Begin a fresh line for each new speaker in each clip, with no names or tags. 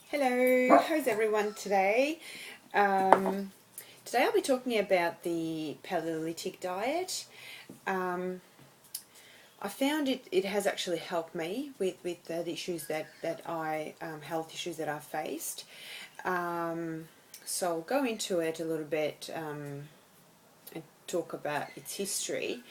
Hello, how's everyone today? Today I'll be talking about the Paleolithic diet. I found it has actually helped me with the issues health issues that I've faced. So I'll go into it a little bit and talk about its history.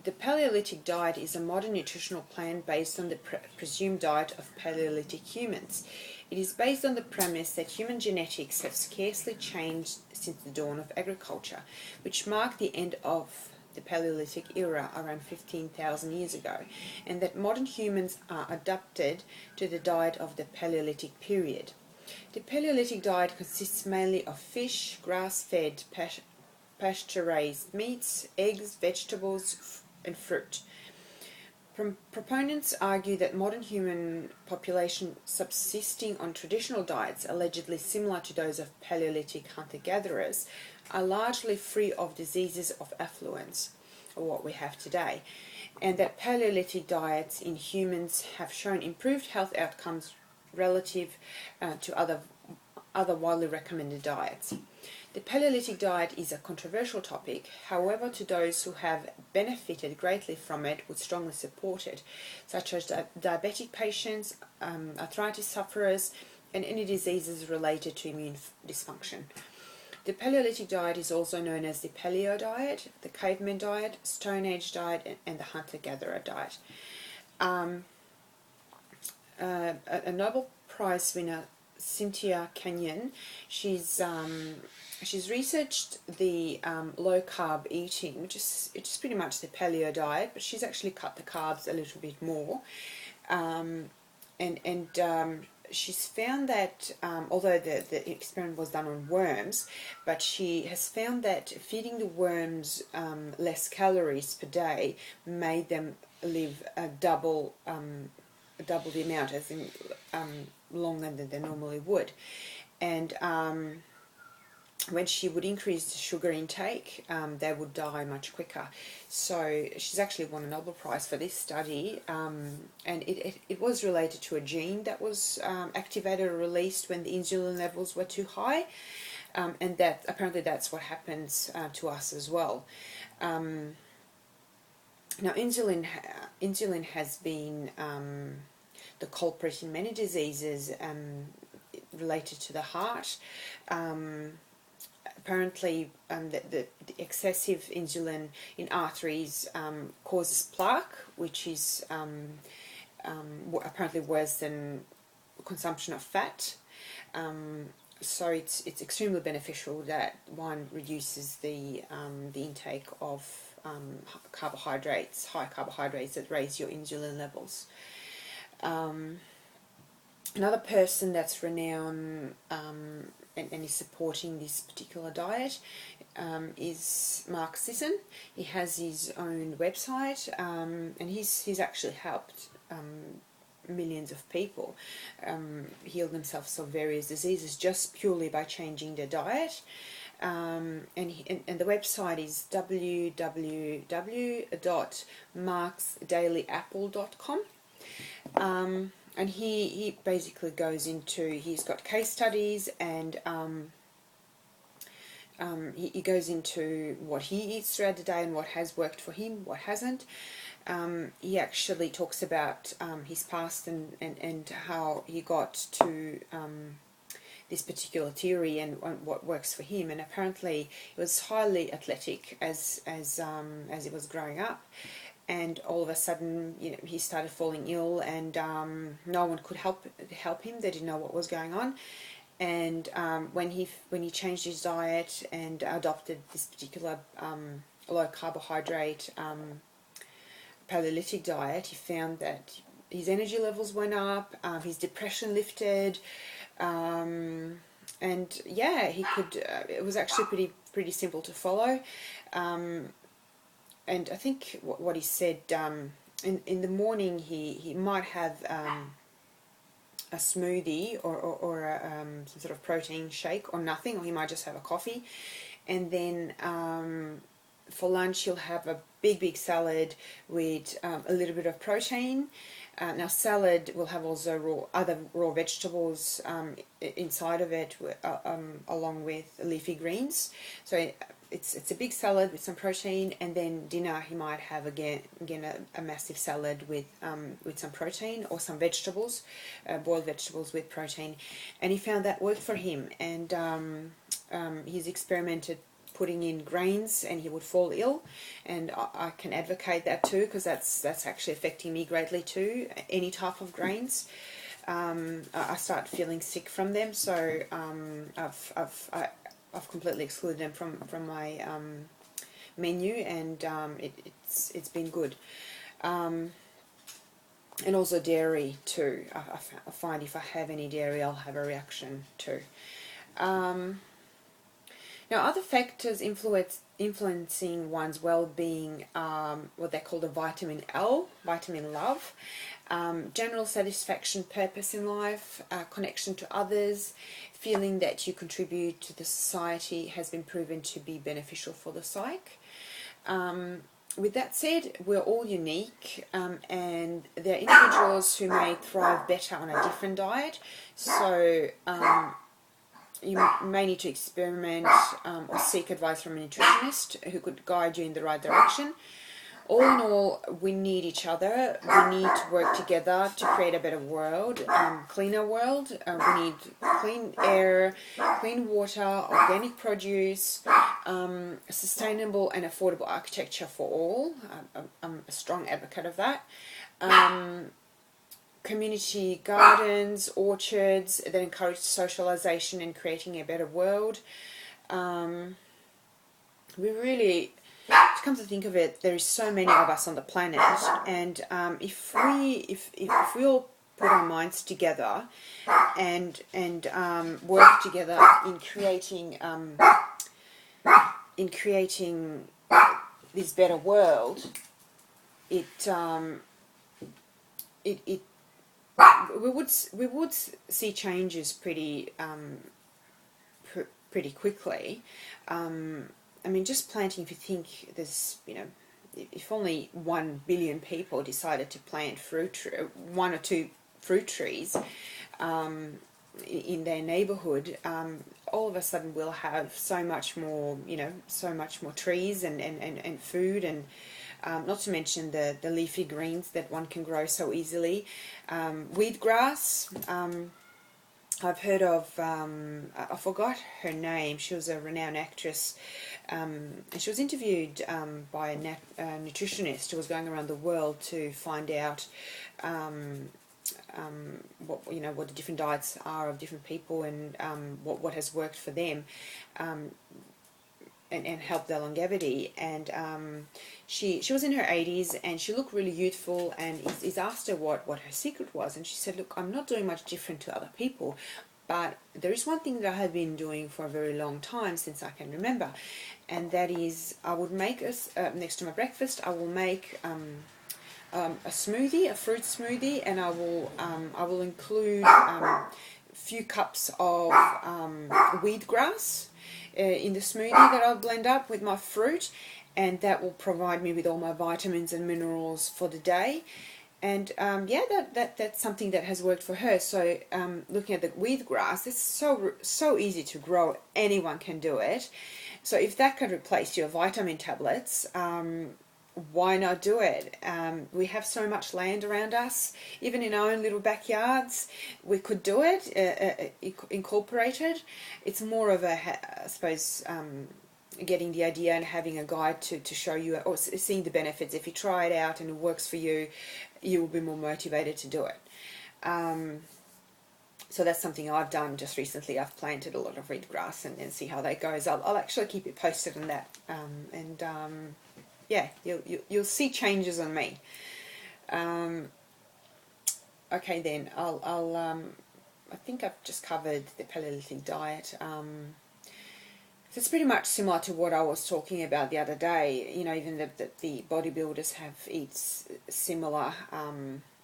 The Paleolithic diet is a modern nutritional plan based on the presumed diet of Paleolithic humans. It is based on the premise that human genetics have scarcely changed since the dawn of agriculture, which marked the end of the Paleolithic era around 15,000 years ago, and that modern humans are adapted to the diet of the Paleolithic period. The Paleolithic diet consists mainly of fish, grass-fed, pasture-raised meats, eggs, vegetables, and fruit. Proponents argue that modern human population subsisting on traditional diets, allegedly similar to those of Paleolithic hunter-gatherers, are largely free of diseases of affluence, or what we have today, and that Paleolithic diets in humans have shown improved health outcomes relative to other widely recommended diets. The Paleolithic diet is a controversial topic, however, to those who have benefited greatly from it would strongly support it, such as diabetic patients, arthritis sufferers, and any diseases related to immune dysfunction. The Paleolithic diet is also known as the Paleo Diet, the Caveman Diet, Stone Age Diet, and the Hunter-Gatherer Diet. A Nobel Prize winner, Cynthia Kenyon, she's researched the low carb eating, which is pretty much the paleo diet, but she's actually cut the carbs a little bit more, and she's found that although the experiment was done on worms, but she has found that feeding the worms less calories per day made them live double the amount, as in longer than they normally would. And when she would increase the sugar intake, they would die much quicker. So she's actually won a Nobel Prize for this study, and it was related to a gene that was activated or released when the insulin levels were too high, and that apparently that's what happens to us as well. Now, insulin has been the culprit in many diseases related to the heart. Apparently, the excessive insulin in arteries causes plaque, which is apparently worse than consumption of fat. So it's extremely beneficial that one reduces the intake of high carbohydrates that raise your insulin levels. Another person that's renowned and is supporting this particular diet is Mark Sisson. He has his own website, and he's actually helped millions of people heal themselves of various diseases just purely by changing their diet. And the website is www.marksdailyapple.com. And he basically goes into, he's got case studies, and he goes into what he eats throughout the day and what has worked for him, what hasn't. He actually talks about his past and how he got to this particular theory and what works for him. And apparently he was highly athletic as he was growing up. And all of a sudden, he started falling ill, and no one could help him. They didn't know what was going on. And when he changed his diet and adopted this particular low carbohydrate Paleolithic diet, he found that his energy levels went up, his depression lifted, and yeah, he could. It was actually pretty simple to follow. And I think what he said, in the morning he might have a smoothie or some sort of protein shake or nothing, or he might just have a coffee. And then for lunch he'll have a big salad with a little bit of protein, Now salad will have also other raw vegetables inside of it, along with leafy greens. So it's a big salad with some protein, and then dinner he might have again a massive salad with some protein, or some vegetables, boiled vegetables with protein, and he found that worked for him. And he's experimented putting in grains, and he would fall ill, and I can advocate that too, because that's actually affecting me greatly too. Any type of grains, I start feeling sick from them, so I've completely excluded them from my menu, and it's been good. And also dairy too. I find if I have any dairy, I'll have a reaction too. Now, other factors influencing one's well-being, what they call the vitamin L, vitamin love, general satisfaction, purpose in life, connection to others, feeling that you contribute to the society has been proven to be beneficial for the psyche. With that said, we're all unique, and there are individuals who may thrive better on a different diet, so you may need to experiment or seek advice from a nutritionist who could guide you in the right direction. All in all, we need each other. We need to work together to create a better world, cleaner world. We need clean air, clean water, organic produce, sustainable and affordable architecture for all. I'm a strong advocate of that. Community gardens, orchards that encourage socialization and creating a better world. We really, to come to think of it, there is so many of us on the planet, and if we all put our minds together and work together in creating this better world, we would see changes pretty quickly. I mean, just planting, if you think there's, if only 1 billion people decided to plant one or two fruit trees in their neighborhood, all of a sudden we'll have so much more, so much more trees and food, and not to mention the leafy greens that one can grow so easily. Wheatgrass, I've heard of, I forgot her name. She was a renowned actress, and she was interviewed by a nutritionist who was going around the world to find out what the different diets are of different people, and what has worked for them, and help their longevity. And she was in her 80s, and she looked really youthful, and he's asked her what her secret was, and she said, look, I'm not doing much different to other people, but there is one thing that I have been doing for a very long time, since I can remember, and that is I would make next to my breakfast, I will make a smoothie, a fruit smoothie, and I will include a few cups of wheatgrass in the smoothie that I'll blend up with my fruit, and that will provide me with all my vitamins and minerals for the day. And that's something that has worked for her. So looking at the wheatgrass, it's so easy to grow. Anyone can do it. So if that could replace your vitamin tablets, why not do it? We have so much land around us, even in our own little backyards. We could do it, incorporate it. It's more of a, I suppose, getting the idea and having a guide to show you, or seeing the benefits. If you try it out and it works for you, you will be more motivated to do it. So that's something I've done just recently. I've planted a lot of wheatgrass and see how that goes. I'll actually keep you posted on that. Yeah, you'll see changes on me. Okay, then I think I've just covered the Paleolithic diet. It's pretty much similar to what I was talking about the other day. Even the bodybuilders eat similar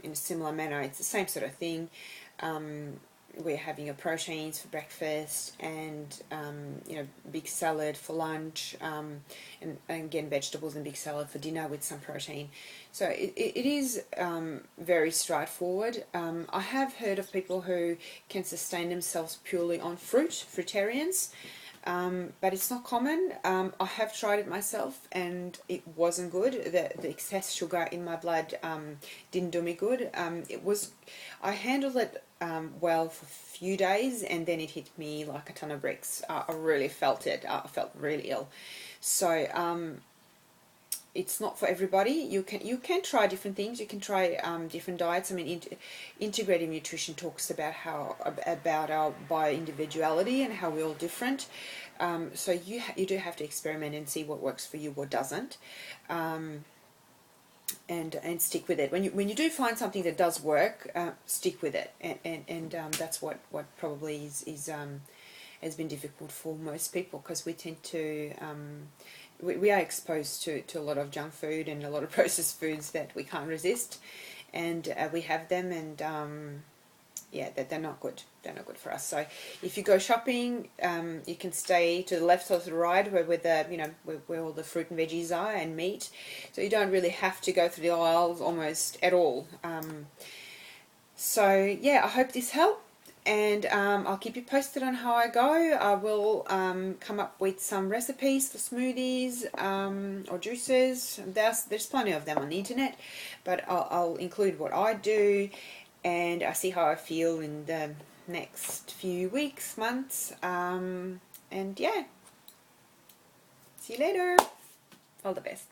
in a similar manner. It's the same sort of thing. we're having a proteins for breakfast, and you know, big salad for lunch, and again vegetables and big salad for dinner with some protein. So it is very straightforward. I have heard of people who can sustain themselves purely on fruitarians. But it's not common. I have tried it myself, and it wasn't good. The excess sugar in my blood didn't do me good. I handled it well for a few days, and then it hit me like a ton of bricks. I really felt it. I felt really ill. So it's not for everybody. You can try different things. You can try different diets. I mean, integrative nutrition talks about about our bio-individuality and how we're all different. So you do have to experiment and see what works for you, what doesn't, and stick with it. When you do find something that does work, stick with it, and that's what probably is has been difficult for most people, because we tend to we are exposed to a lot of junk food and a lot of processed foods that we can't resist, and we have them, and yeah, they're not good. They're not good for us. So if you go shopping, you can stay to the left or to the right, where where all the fruit and veggies are, and meat. So you don't really have to go through the aisles almost at all. So yeah, I hope this helped. And I'll keep you posted on how I go. I will come up with some recipes for smoothies or juices. There's plenty of them on the internet, but I'll include what I do, and I see how I feel in the next few weeks, months. And yeah, see you later. All the best.